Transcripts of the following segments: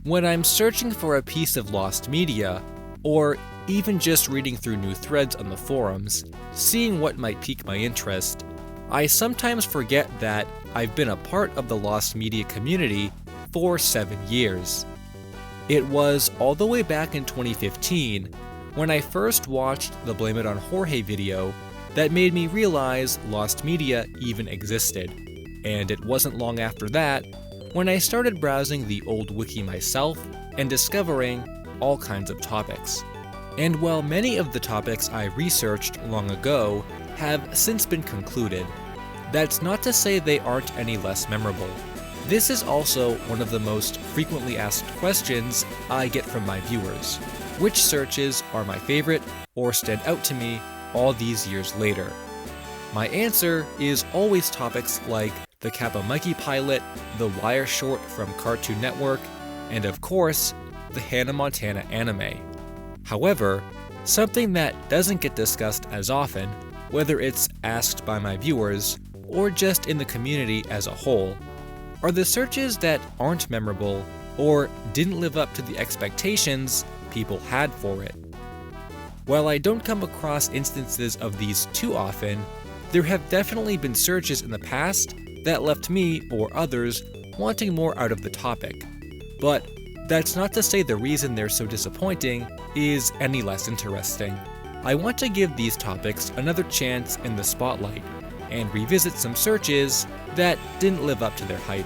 When I'm searching for a piece of lost media, or even just reading through new threads on the forums, seeing what might pique my interest, I sometimes forget that I've been a part of the lost media community for 7 years. It was all the way back in 2015 when I first watched the Blame It on Jorge video that made me realize lost media even existed, and it wasn't long after that when I started browsing the old wiki myself and discovering all kinds of topics. And while many of the topics I researched long ago have since been concluded, that's not to say they aren't any less memorable. This is also one of the most frequently asked questions I get from my viewers. Which searches are my favorite or stand out to me all these years later? My answer is always topics like the Kablam pilot, the Wire short from Cartoon Network, and of course, the Hannah Montana anime. However, something that doesn't get discussed as often, whether it's asked by my viewers or just in the community as a whole, are the searches that aren't memorable or didn't live up to the expectations people had for it. While I don't come across instances of these too often, there have definitely been searches in the past that left me or others wanting more out of the topic. But that's not to say the reason they're so disappointing is any less interesting. I want to give these topics another chance in the spotlight and revisit some searches that didn't live up to their hype.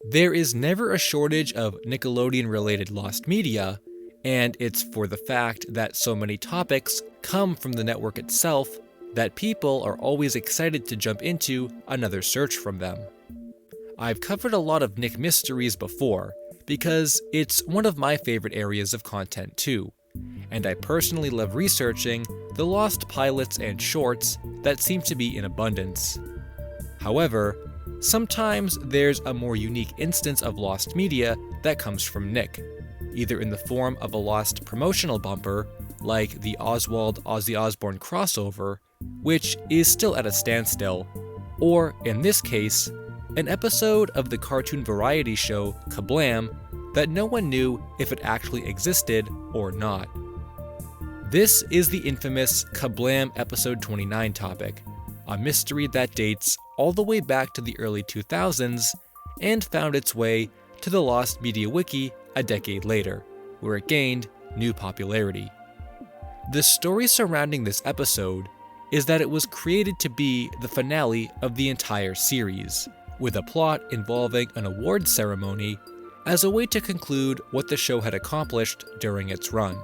There is never a shortage of Nickelodeon-related lost media, and it's for the fact that so many topics come from the network itself that people are always excited to jump into another search from them. I've covered a lot of Nick mysteries before, because it's one of my favorite areas of content too, and I personally love researching the lost pilots and shorts that seem to be in abundance. However, sometimes there's a more unique instance of lost media that comes from Nick, either in the form of a lost promotional bumper, like the Oswald-Ozzy Osbourne crossover, which is still at a standstill, or, in this case, an episode of the cartoon variety show Kablam that no one knew if it actually existed or not. This is the infamous Kablam episode 29 topic, a mystery that dates all the way back to the early 2000s and found its way to the Lost Media Wiki a decade later, where it gained new popularity. The story surrounding this episode is that it was created to be the finale of the entire series, with a plot involving an awards ceremony as a way to conclude what the show had accomplished during its run.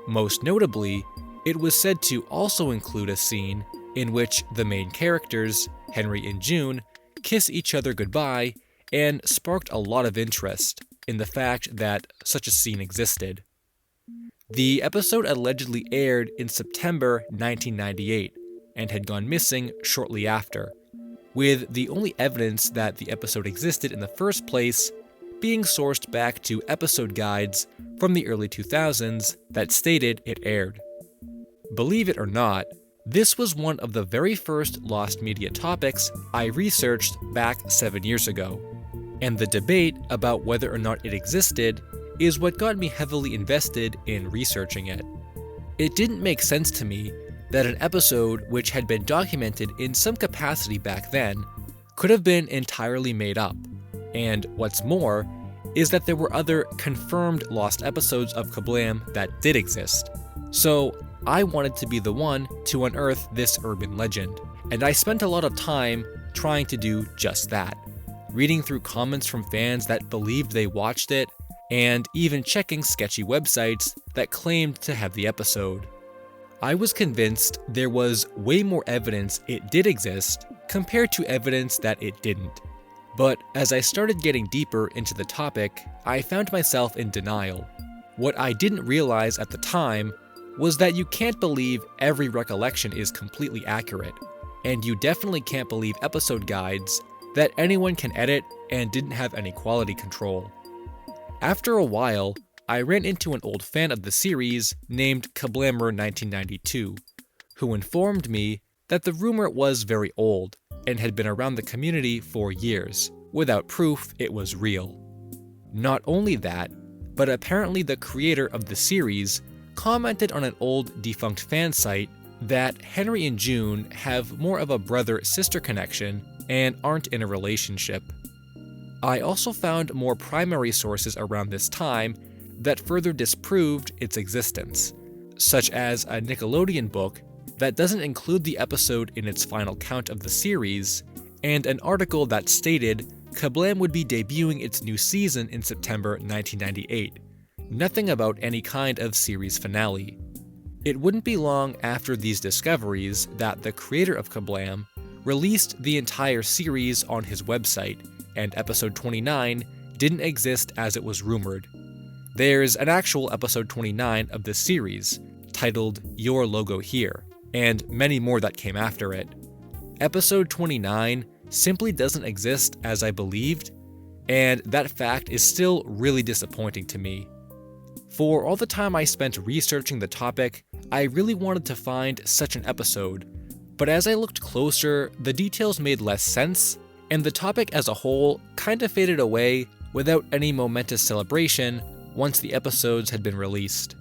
Most notably, it was said to also include a scene in which the main characters, Henry and June, kiss each other goodbye, and sparked a lot of interest in the fact that such a scene existed. The episode allegedly aired in September 1998 and had gone missing shortly after, with the only evidence that the episode existed in the first place being sourced back to episode guides from the early 2000s that stated it aired. Believe it or not, this was one of the very first lost media topics I researched back 7 years ago, and the debate about whether or not it existed is what got me heavily invested in researching it. It didn't make sense to me that an episode which had been documented in some capacity back then could have been entirely made up, and what's more is that there were other confirmed lost episodes of Kablam that did exist. So I wanted to be the one to unearth this urban legend, and I spent a lot of time trying to do just that, reading through comments from fans that believed they watched it, and even checking sketchy websites that claimed to have the episode. I was convinced there was way more evidence it did exist compared to evidence that it didn't. But as I started getting deeper into the topic, I found myself in denial. What I didn't realize at the time was that you can't believe every recollection is completely accurate, and you definitely can't believe episode guides that anyone can edit and didn't have any quality control. After a while, I ran into an old fan of the series named Kablammer1992, who informed me that the rumor was very old, and had been around the community for years, without proof it was real. Not only that, but apparently the creator of the series commented on an old defunct fan site that Henry and June have more of a brother-sister connection and aren't in a relationship. I also found more primary sources around this time that further disproved its existence, such as a Nickelodeon book that doesn't include the episode in its final count of the series, and an article that stated Kablam would be debuting its new season in September 1998. Nothing about any kind of series finale. It wouldn't be long after these discoveries that the creator of Kablam released the entire series on his website, and episode 29 didn't exist as it was rumored. There's an actual episode 29 of this series, titled Your Logo Here, and many more that came after it. Episode 29 simply doesn't exist as I believed, and that fact is still really disappointing to me. For all the time I spent researching the topic, I really wanted to find such an episode, but as I looked closer, the details made less sense, and the topic as a whole kinda faded away without any momentous celebration once the episodes had been released.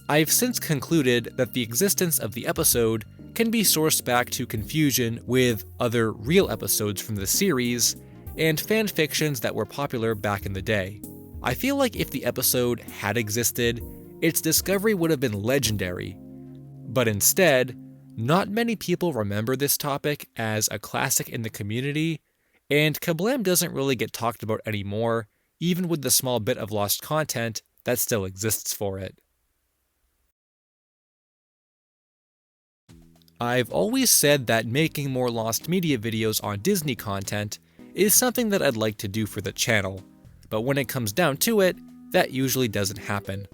I've since concluded that the existence of the episode can be sourced back to confusion with other real episodes from the series and fan fictions that were popular back in the day. I feel like if the episode had existed, its discovery would have been legendary. But instead, not many people remember this topic as a classic in the community, and Kablam doesn't really get talked about anymore, even with the small bit of lost content that still exists for it. I've always said that making more lost media videos on Disney content is something that I'd like to do for the channel, but when it comes down to it, that usually doesn't happen.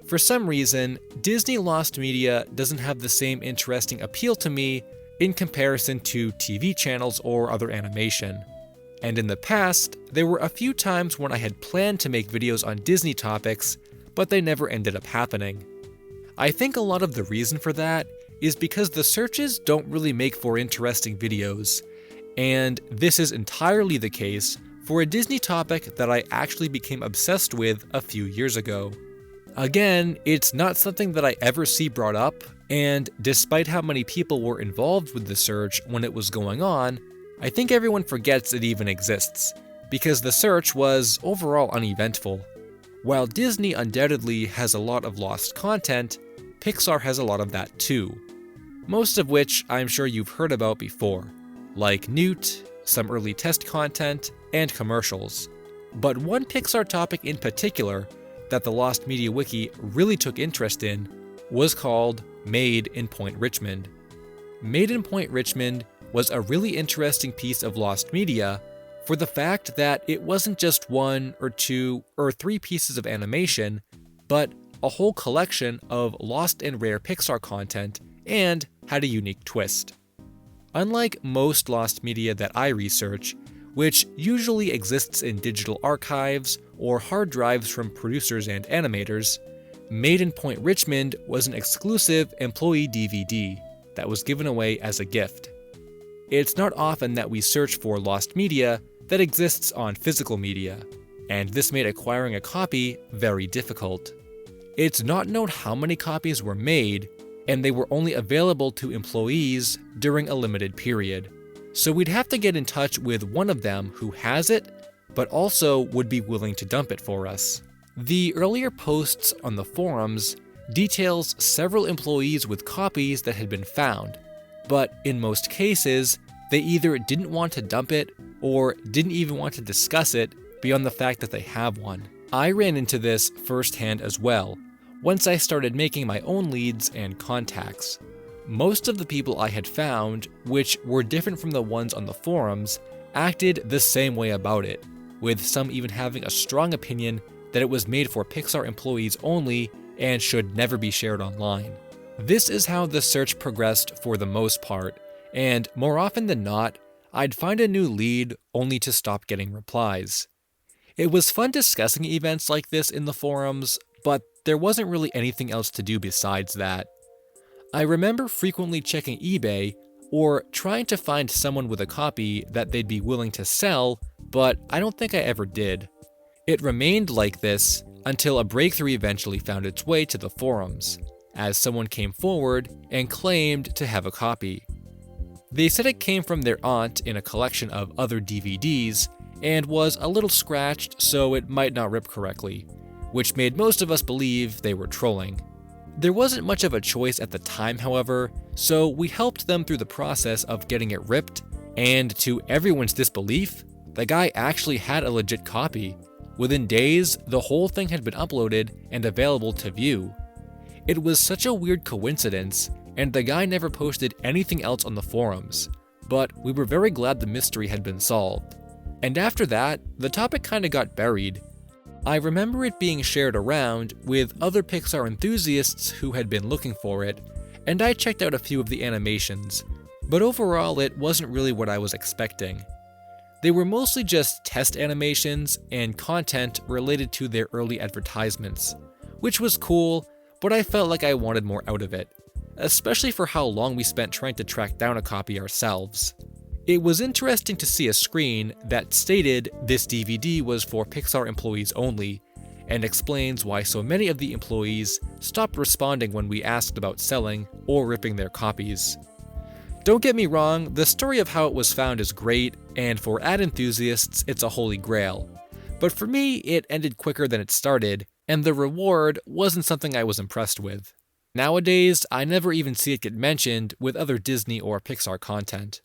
For some reason, Disney lost media doesn't have the same interesting appeal to me in comparison to TV channels or other animation. And in the past, there were a few times when I had planned to make videos on Disney topics, but they never ended up happening. I think a lot of the reason for that is because the searches don't really make for interesting videos, and this is entirely the case for a Disney topic that I actually became obsessed with a few years ago. Again, it's not something that I ever see brought up, and despite how many people were involved with the search when it was going on, I think everyone forgets it even exists, because the search was overall uneventful. While Disney undoubtedly has a lot of lost content, Pixar has a lot of that too. Most of which I'm sure you've heard about before, like Newt, some early test content, and commercials. But one Pixar topic in particular that the Lost Media Wiki really took interest in was called Made in Point Richmond. Made in Point Richmond was a really interesting piece of lost media for the fact that it wasn't just one or two or three pieces of animation, but a whole collection of lost and rare Pixar content and had a unique twist. Unlike most lost media that I research, which usually exists in digital archives or hard drives from producers and animators, Made in Point Richmond was an exclusive employee DVD that was given away as a gift. It's not often that we search for lost media that exists on physical media, and this made acquiring a copy very difficult. It's not known how many copies were made, and they were only available to employees during a limited period. So we'd have to get in touch with one of them who has it, but also would be willing to dump it for us. The earlier posts on the forums details several employees with copies that had been found, but in most cases, they either didn't want to dump it or didn't even want to discuss it beyond the fact that they have one. I ran into this firsthand as well, once I started making my own leads and contacts. Most of the people I had found, which were different from the ones on the forums, acted the same way about it, with some even having a strong opinion that it was made for Pixar employees only and should never be shared online. This is how the search progressed for the most part, and more often than not, I'd find a new lead only to stop getting replies. It was fun discussing events like this in the forums, but there wasn't really anything else to do besides that. I remember frequently checking eBay or trying to find someone with a copy that they'd be willing to sell, but I don't think I ever did. It remained like this until a breakthrough eventually found its way to the forums, as someone came forward and claimed to have a copy. They said it came from their aunt in a collection of other DVDs and was a little scratched, so it might not rip correctly, which made most of us believe they were trolling. There wasn't much of a choice at the time, however, so we helped them through the process of getting it ripped, and to everyone's disbelief, the guy actually had a legit copy. Within days, the whole thing had been uploaded and available to view. It was such a weird coincidence, and the guy never posted anything else on the forums, but we were very glad the mystery had been solved. And after that, the topic kinda got buried. I remember it being shared around with other Pixar enthusiasts who had been looking for it, and I checked out a few of the animations, but overall it wasn't really what I was expecting. They were mostly just test animations and content related to their early advertisements, which was cool, but I felt like I wanted more out of it, especially for how long we spent trying to track down a copy ourselves. It was interesting to see a screen that stated this DVD was for Pixar employees only, and explains why so many of the employees stopped responding when we asked about selling or ripping their copies. Don't get me wrong, the story of how it was found is great, and for ad enthusiasts, it's a holy grail. But for me, it ended quicker than it started, and the reward wasn't something I was impressed with. Nowadays, I never even see it get mentioned with other Disney or Pixar content.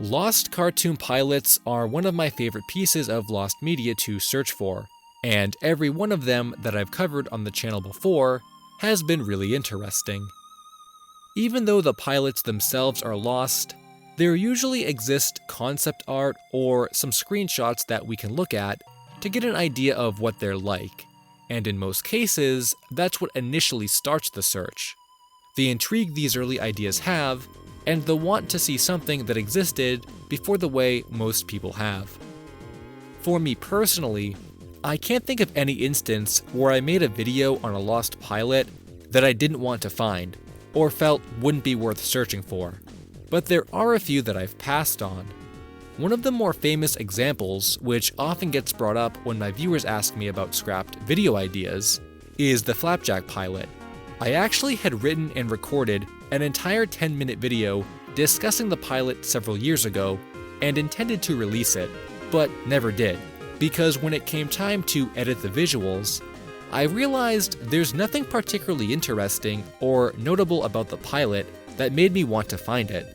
Lost cartoon pilots are one of my favorite pieces of lost media to search for, and every one of them that I've covered on the channel before has been really interesting. Even though the pilots themselves are lost, there usually exists concept art or some screenshots that we can look at to get an idea of what they're like, and in most cases, that's what initially starts the search. The intrigue these early ideas have, and the want to see something that existed before the way most people have. For me personally, I can't think of any instance where I made a video on a lost pilot that I didn't want to find, or felt wouldn't be worth searching for, but there are a few that I've passed on. One of the more famous examples, which often gets brought up when my viewers ask me about scrapped video ideas, is the Flapjack pilot. I actually had written and recorded an entire 10-minute video discussing the pilot several years ago and intended to release it, but never did, because when it came time to edit the visuals, I realized there's nothing particularly interesting or notable about the pilot that made me want to find it.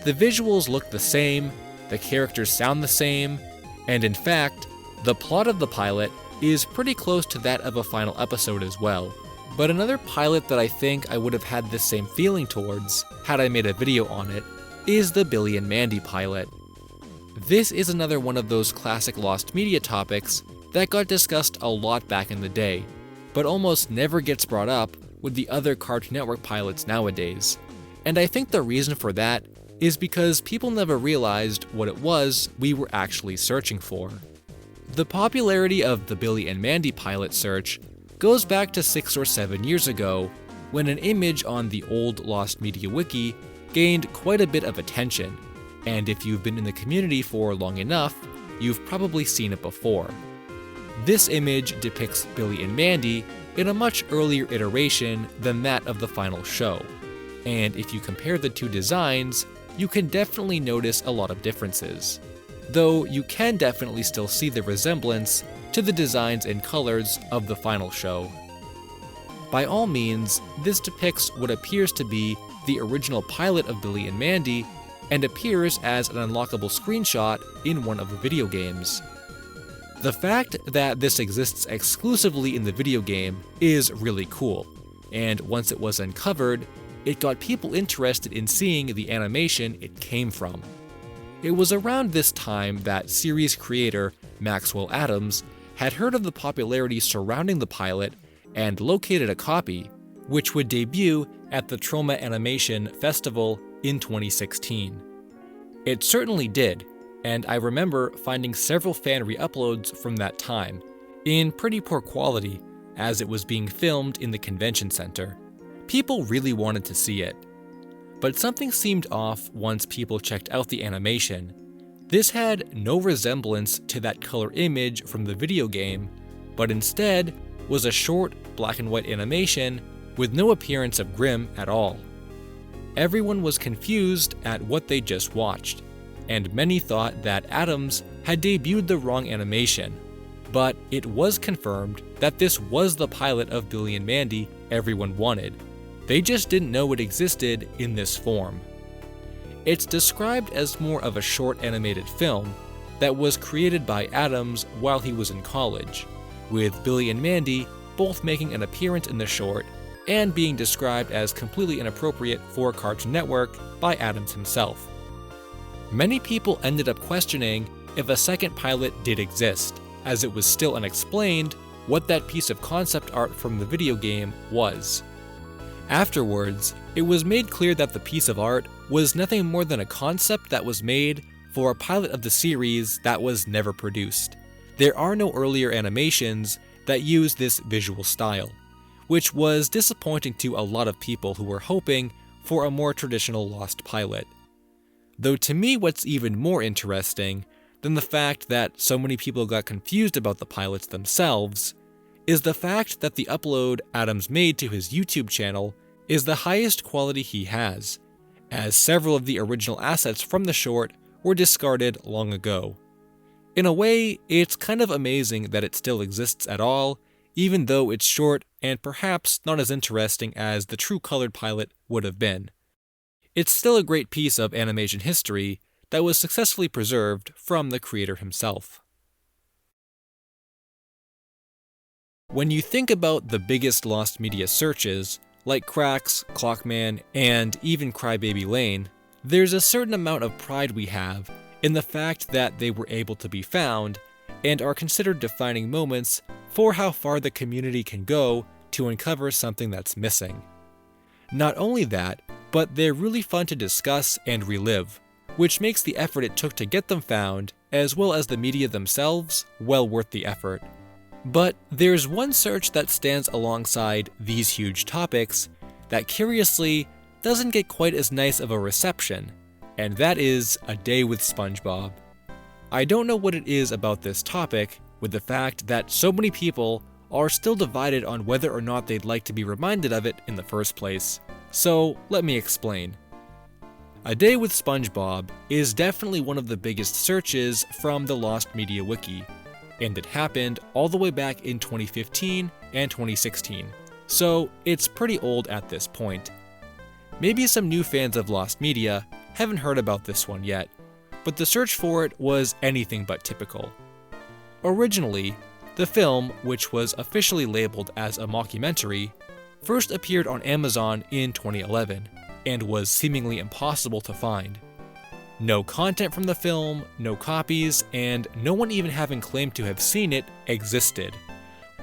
The visuals look the same, the characters sound the same, and in fact, the plot of the pilot is pretty close to that of a final episode as well. But another pilot that I think I would have had this same feeling towards, had I made a video on it, is the Billy and Mandy pilot. This is another one of those classic lost media topics that got discussed a lot back in the day, but almost never gets brought up with the other Cartoon Network pilots nowadays. And I think the reason for that is because people never realized what it was we were actually searching for. The popularity of the Billy and Mandy pilot search goes back to 6 or 7 years ago, when an image on the old Lost Media Wiki gained quite a bit of attention, and if you've been in the community for long enough, you've probably seen it before. This image depicts Billy and Mandy in a much earlier iteration than that of the final show, and if you compare the two designs, you can definitely notice a lot of differences, though you can definitely still see the resemblance to the designs and colors of the final show. By all means, this depicts what appears to be the original pilot of Billy and Mandy, and appears as an unlockable screenshot in one of the video games. The fact that this exists exclusively in the video game is really cool, and once it was uncovered, it got people interested in seeing the animation it came from. It was around this time that series creator Maxwell Adams had heard of the popularity surrounding the pilot and located a copy, which would debut at the Trauma Animation Festival in 2016. It certainly did, and I remember finding several fan re-uploads from that time, in pretty poor quality, as it was being filmed in the convention center. People really wanted to see it. But something seemed off once people checked out the animation. This had no resemblance to that color image from the video game, but instead was a short black and white animation with no appearance of Grimm at all. Everyone was confused at what they just watched, and many thought that Adams had debuted the wrong animation, but it was confirmed that this was the pilot of Billy and Mandy everyone wanted. They just didn't know it existed in this form. It's described as more of a short animated film that was created by Adams while he was in college, with Billy and Mandy both making an appearance in the short and being described as completely inappropriate for Cartoon Network by Adams himself. Many people ended up questioning if a second pilot did exist, as it was still unexplained what that piece of concept art from the video game was. Afterwards, it was made clear that the piece of art was nothing more than a concept that was made for a pilot of the series that was never produced. There are no earlier animations that use this visual style, which was disappointing to a lot of people who were hoping for a more traditional Lost pilot. Though to me what's even more interesting than the fact that so many people got confused about the pilots themselves is the fact that the upload Adams made to his YouTube channel is the highest quality he has, as several of the original assets from the short were discarded long ago. In a way, it's kind of amazing that it still exists at all, even though it's short and perhaps not as interesting as the true colored pilot would have been. It's still a great piece of animation history that was successfully preserved from the creator himself. When you think about the biggest lost media searches, like Cracks, Clockman, and even Crybaby Lane, there's a certain amount of pride we have in the fact that they were able to be found and are considered defining moments for how far the community can go to uncover something that's missing. Not only that, but they're really fun to discuss and relive, which makes the effort it took to get them found, as well as the media themselves, well worth the effort. But there's one search that stands alongside these huge topics that curiously doesn't get quite as nice of a reception, and that is A Day with SpongeBob. I don't know what it is about this topic, with the fact that so many people are still divided on whether or not they'd like to be reminded of it in the first place. So let me explain. A Day with SpongeBob is definitely one of the biggest searches from the Lost Media Wiki, and it happened all the way back in 2015 and 2016, so it's pretty old at this point. Maybe some new fans of Lost Media haven't heard about this one yet, but the search for it was anything but typical. Originally, the film, which was officially labeled as a mockumentary, first appeared on Amazon in 2011 and was seemingly impossible to find. No content from the film, no copies, and no one even having claimed to have seen it existed.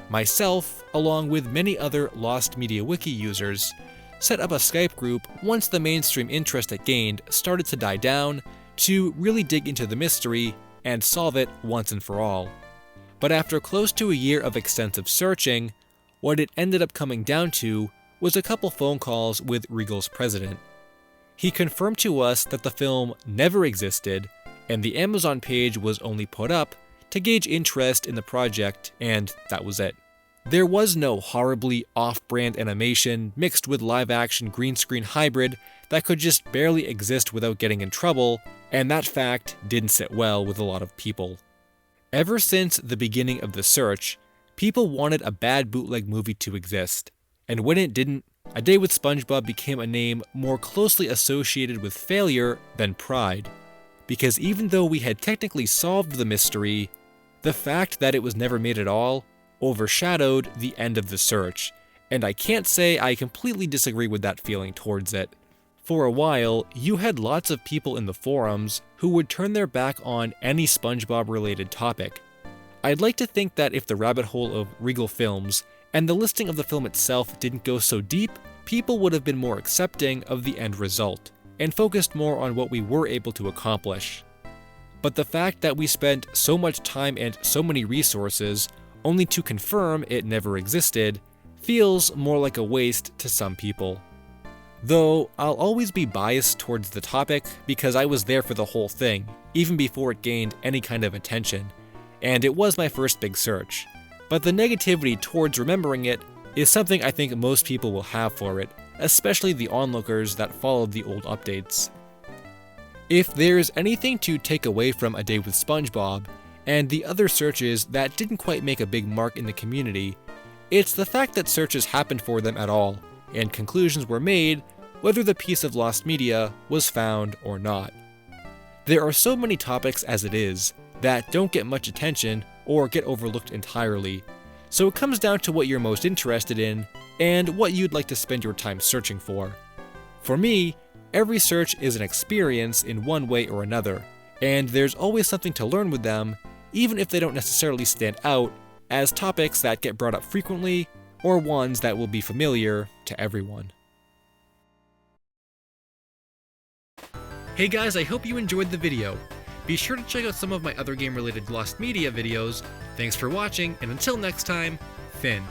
Myself, along with many other Lost Media Wiki users, set up a Skype group once the mainstream interest it gained started to die down to really dig into the mystery and solve it once and for all. But after close to a year of extensive searching, what it ended up coming down to was a couple phone calls with Regal's president. He confirmed to us that the film never existed, and the Amazon page was only put up to gauge interest in the project, and that was it. There was no horribly off-brand animation mixed with live-action green screen hybrid that could just barely exist without getting in trouble, and that fact didn't sit well with a lot of people. Ever since the beginning of the search, people wanted a bad bootleg movie to exist, and when it didn't, A Day with SpongeBob became a name more closely associated with failure than pride. Because even though we had technically solved the mystery, the fact that it was never made at all overshadowed the end of the search, and I can't say I completely disagree with that feeling towards it. For a while, you had lots of people in the forums who would turn their back on any SpongeBob-related topic. I'd like to think that if the rabbit hole of Regal Films and the listing of the film itself didn't go so deep, people would have been more accepting of the end result, and focused more on what we were able to accomplish. But the fact that we spent so much time and so many resources only to confirm it never existed feels more like a waste to some people. Though I'll always be biased towards the topic because I was there for the whole thing, even before it gained any kind of attention, and it was my first big search. But the negativity towards remembering it is something I think most people will have for it, especially the onlookers that followed the old updates. If there's anything to take away from A Day with SpongeBob, and the other searches that didn't quite make a big mark in the community, it's the fact that searches happened for them at all, and conclusions were made whether the piece of lost media was found or not. There are so many topics as it is that don't get much attention or get overlooked entirely, so it comes down to what you're most interested in and what you'd like to spend your time searching for. For me, every search is an experience in one way or another, and there's always something to learn with them, even if they don't necessarily stand out as topics that get brought up frequently or ones that will be familiar to everyone. Hey guys, I hope you enjoyed the video. Be sure to check out some of my other game-related lost media videos. Thanks for watching, and until next time, Finn.